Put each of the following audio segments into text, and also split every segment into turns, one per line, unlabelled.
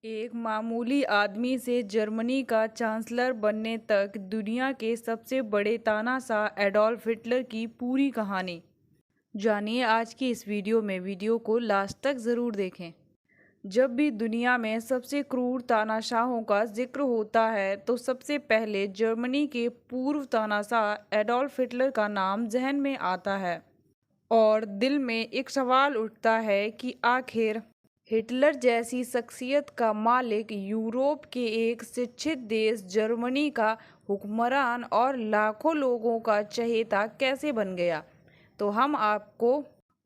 एक मामूली आदमी से जर्मनी का चांसलर बनने तक दुनिया के सबसे बड़े तानाशाह एडोल्फ हिटलर की पूरी कहानी जानिए आज की इस वीडियो में। वीडियो को लास्ट तक ज़रूर देखें। जब भी दुनिया में सबसे क्रूर तानाशाहों का जिक्र होता है तो सबसे पहले जर्मनी के पूर्व तानाशाह एडोल्फ हिटलर का नाम जहन में आता है और दिल में एक सवाल उठता है कि आखिर हिटलर जैसी शख्सियत का मालिक, यूरोप के एक शिक्षित देश जर्मनी का हुक्मरान और लाखों लोगों का चहेता कैसे बन गया। तो हम आपको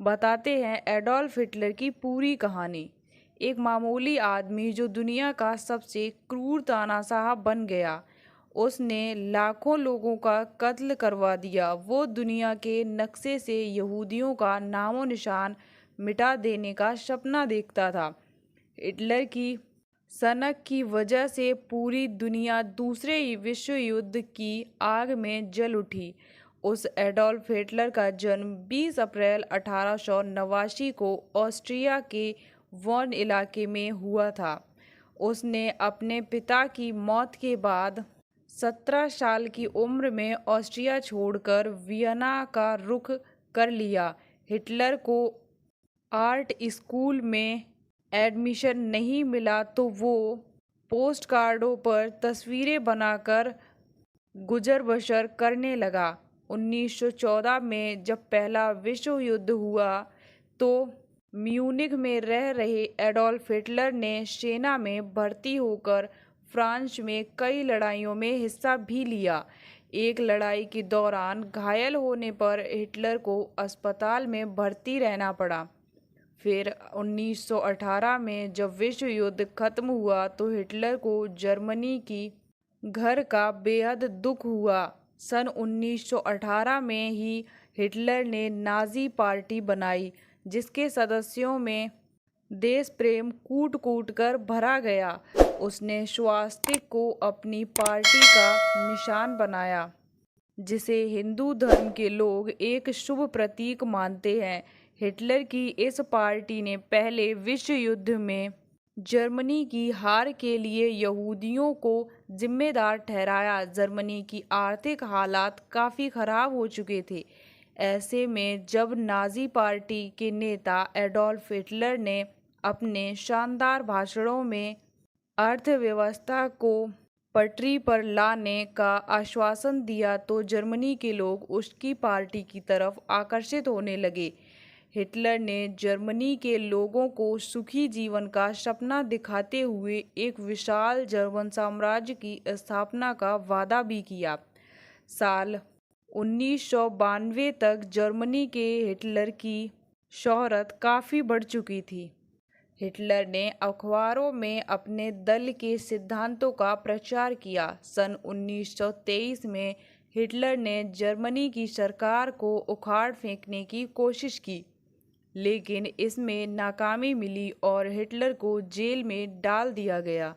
बताते हैं एडोल्फ हिटलर की पूरी कहानी। एक मामूली आदमी जो दुनिया का सबसे क्रूर तानाशाह बन गया, उसने लाखों लोगों का कत्ल करवा दिया। वो दुनिया के नक्शे से यहूदियों का नामो निशान मिटा देने का सपना देखता था। हिटलर की सनक की वजह से पूरी दुनिया दूसरे विश्व युद्ध की आग में जल उठी। उस एडोल्फ हिटलर का जन्म 20 अप्रैल 1889 को ऑस्ट्रिया के वॉन इलाके में हुआ था। उसने अपने पिता की मौत के बाद 17 साल की उम्र में ऑस्ट्रिया छोड़कर वियना का रुख कर लिया। हिटलर को आर्ट स्कूल में एडमिशन नहीं मिला तो वो पोस्ट कार्डों पर तस्वीरें बनाकर गुजर बसर करने लगा। 1914 में जब पहला विश्व युद्ध हुआ तो म्यूनिख में रह रहे एडोल्फ हिटलर ने सेना में भर्ती होकर फ्रांस में कई लड़ाइयों में हिस्सा भी लिया। एक लड़ाई के दौरान घायल होने पर हिटलर को अस्पताल में भर्ती रहना पड़ा। फिर 1918 में जब विश्व युद्ध खत्म हुआ तो हिटलर को जर्मनी की घर का बेहद दुख हुआ। सन 1918 में ही हिटलर ने नाजी पार्टी बनाई, जिसके सदस्यों में देश प्रेम कूट कूट कर भरा गया। उसने स्वास्तिक को अपनी पार्टी का निशान बनाया, जिसे हिंदू धर्म के लोग एक शुभ प्रतीक मानते हैं। हिटलर की इस पार्टी ने पहले विश्व युद्ध में जर्मनी की हार के लिए यहूदियों को जिम्मेदार ठहराया। जर्मनी की आर्थिक हालात काफ़ी खराब हो चुके थे। ऐसे में जब नाजी पार्टी के नेता एडोल्फ हिटलर ने अपने शानदार भाषणों में अर्थव्यवस्था को पटरी पर लाने का आश्वासन दिया तो जर्मनी के लोग उसकी पार्टी की तरफ आकर्षित होने लगे। हिटलर ने जर्मनी के लोगों को सुखी जीवन का सपना दिखाते हुए एक विशाल जर्मन साम्राज्य की स्थापना का वादा भी किया। साल 1992 तक जर्मनी के हिटलर की शोहरत काफ़ी बढ़ चुकी थी। हिटलर ने अखबारों में अपने दल के सिद्धांतों का प्रचार किया। सन 1923 में हिटलर ने जर्मनी की सरकार को उखाड़ फेंकने की कोशिश की, लेकिन इसमें नाकामी मिली और हिटलर को जेल में डाल दिया गया।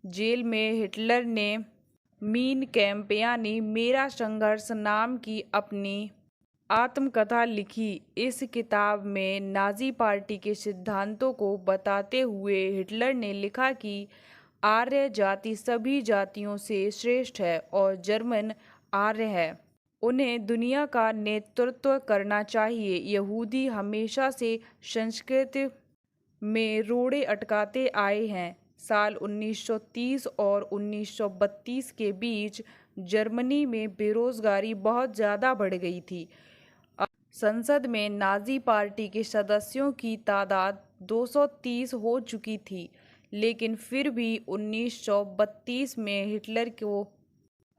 जेल में हिटलर ने मीन कैंप यानी मेरा संघर्ष नाम की अपनी आत्मकथा लिखी। इस किताब में नाजी पार्टी के सिद्धांतों को बताते हुए हिटलर ने लिखा कि आर्य जाति सभी जातियों से श्रेष्ठ है और जर्मन आर्य है। उन्हें दुनिया का नेतृत्व करना चाहिए। यहूदी हमेशा से संस्कृति में रोड़े अटकाते आए हैं। साल 1930 और 1932 के बीच जर्मनी में बेरोजगारी बहुत ज़्यादा बढ़ गई थी। संसद में नाजी पार्टी के सदस्यों की तादाद 230 हो चुकी थी, लेकिन फिर भी 1932 में हिटलर को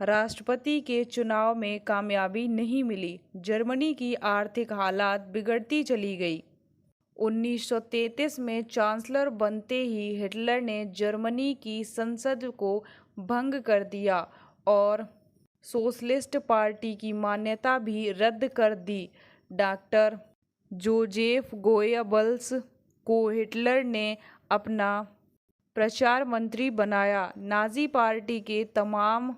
राष्ट्रपति के चुनाव में कामयाबी नहीं मिली। जर्मनी की आर्थिक हालात बिगड़ती चली गई। 1933 में चांसलर बनते ही हिटलर ने जर्मनी की संसद को भंग कर दिया और सोशलिस्ट पार्टी की मान्यता भी रद्द कर दी। डॉक्टर जोजेफ गोयबल्स को हिटलर ने अपना प्रचार मंत्री बनाया। नाजी पार्टी के तमाम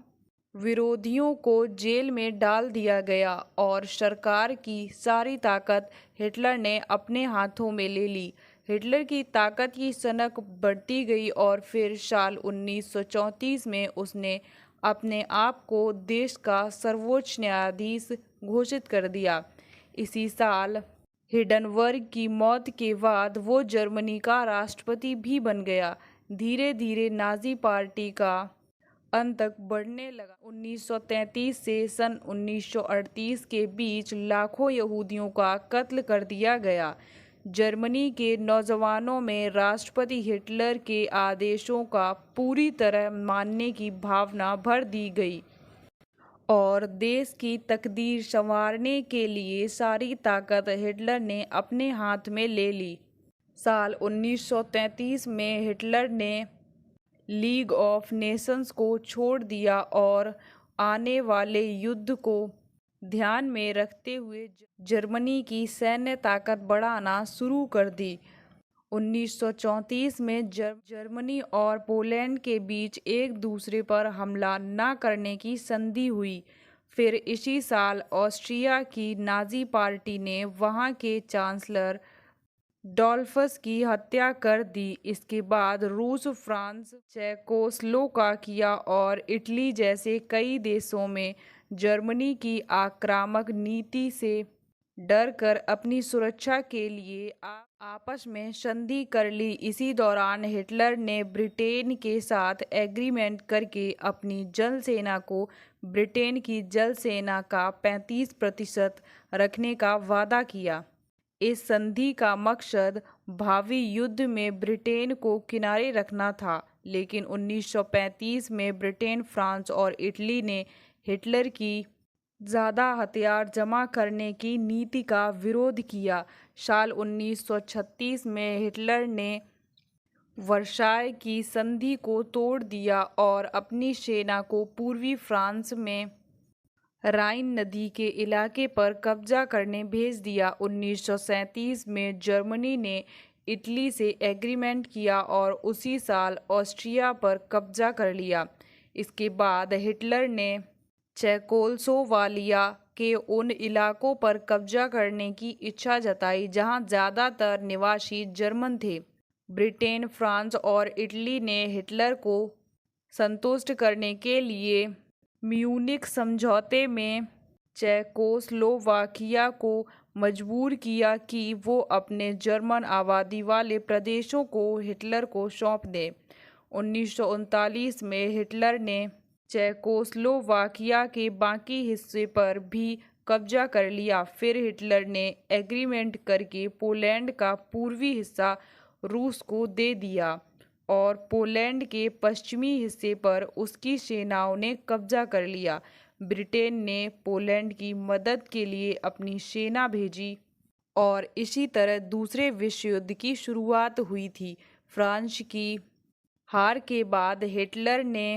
विरोधियों को जेल में डाल दिया गया और सरकार की सारी ताकत हिटलर ने अपने हाथों में ले ली। हिटलर की ताकत की सनक बढ़ती गई और फिर साल 1934 में उसने अपने आप को देश का सर्वोच्च न्यायाधीश घोषित कर दिया। इसी साल हिंडनबर्ग की मौत के बाद वो जर्मनी का राष्ट्रपति भी बन गया। धीरे धीरे नाजी पार्टी का अंत तक बढ़ने लगा। 1933 से सन 1938 के बीच लाखों यहूदियों का कत्ल कर दिया गया। जर्मनी के नौजवानों में राष्ट्रपति हिटलर के आदेशों का पूरी तरह मानने की भावना भर दी गई और देश की तकदीर संवारने के लिए सारी ताकत हिटलर ने अपने हाथ में ले ली। साल 1933 में हिटलर ने लीग ऑफ नेशंस को छोड़ दिया और आने वाले युद्ध को ध्यान में रखते हुए जर्मनी की सैन्य ताकत बढ़ाना शुरू कर दी। 1934 में जर्मनी और पोलैंड के बीच एक दूसरे पर हमला न करने की संधि हुई। फिर इसी साल ऑस्ट्रिया की नाजी पार्टी ने वहां के चांसलर डॉल्फस की हत्या कर दी। इसके बाद रूस, फ्रांस, चेकोस्लोवाकिया और इटली जैसे कई देशों में जर्मनी की आक्रामक नीति से डरकर अपनी सुरक्षा के लिए आपस में संधि कर ली। इसी दौरान हिटलर ने ब्रिटेन के साथ एग्रीमेंट करके अपनी जल सेना को ब्रिटेन की जल सेना का 35% रखने का वादा किया। इस संधि का मकसद भावी युद्ध में ब्रिटेन को किनारे रखना था, लेकिन 1935 में ब्रिटेन, फ्रांस और इटली ने हिटलर की ज़्यादा हथियार जमा करने की नीति का विरोध किया। साल 1936 में हिटलर ने वर्साय की संधि को तोड़ दिया और अपनी सेना को पूर्वी फ्रांस में राइन नदी के इलाके पर कब्जा करने भेज दिया। 1937 में जर्मनी ने इटली से एग्रीमेंट किया और उसी साल ऑस्ट्रिया पर कब्जा कर लिया। इसके बाद हिटलर ने चेकोस्लोवाकिया के उन इलाकों पर कब्जा करने की इच्छा जताई जहां ज़्यादातर निवासी जर्मन थे। ब्रिटेन, फ्रांस और इटली ने हिटलर को संतुष्ट करने के लिए म्यूनिख समझौते में चेकोस्लोवाकिया को मजबूर किया कि वो अपने जर्मन आबादी वाले प्रदेशों को हिटलर को सौंप दें। 1939 में हिटलर ने चेकोस्लोवाकिया के बाकी हिस्से पर भी कब्जा कर लिया। फिर हिटलर ने एग्रीमेंट करके पोलैंड का पूर्वी हिस्सा रूस को दे दिया और पोलैंड के पश्चिमी हिस्से पर उसकी सेनाओं ने कब्जा कर लिया। ब्रिटेन ने पोलैंड की मदद के लिए अपनी सेना भेजी और इसी तरह दूसरे विश्व युद्ध की शुरुआत हुई थी। फ्रांस की हार के बाद हिटलर ने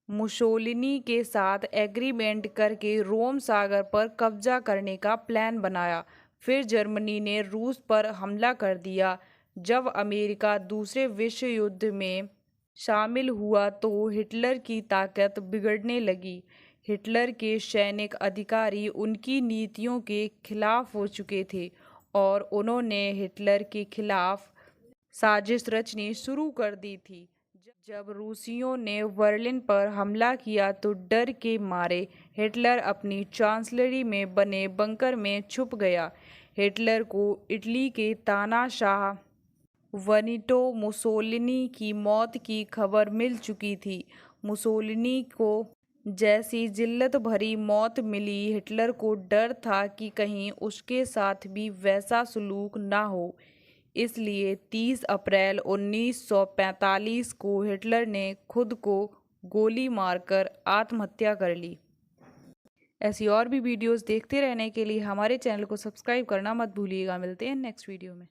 मुसोलिनी के साथ एग्रीमेंट करके रोम सागर पर कब्जा करने का प्लान बनाया। फिर जर्मनी ने रूस पर हमला कर दिया। जब अमेरिका दूसरे विश्व युद्ध में शामिल हुआ तो हिटलर की ताकत बिगड़ने लगी। हिटलर के सैनिक अधिकारी उनकी नीतियों के खिलाफ हो चुके थे और उन्होंने हिटलर के खिलाफ साजिश रचनी शुरू कर दी थी। जब रूसियों ने बर्लिन पर हमला किया तो डर के मारे हिटलर अपनी चांसलरी में बने बंकर में छुप गया। हिटलर को इटली के तानाशाह बेनिटो मुसोलिनी की मौत की खबर मिल चुकी थी। मुसोलिनी को जैसी जिल्लत भरी मौत मिली, हिटलर को डर था कि कहीं उसके साथ भी वैसा सलूक ना हो। इसलिए 30 अप्रैल 1945 को हिटलर ने खुद को गोली मारकर आत्महत्या कर ली। ऐसी और भी वीडियोस देखते रहने के लिए हमारे चैनल को सब्सक्राइब करना मत भूलिएगा। मिलते हैं नेक्स्ट वीडियो में।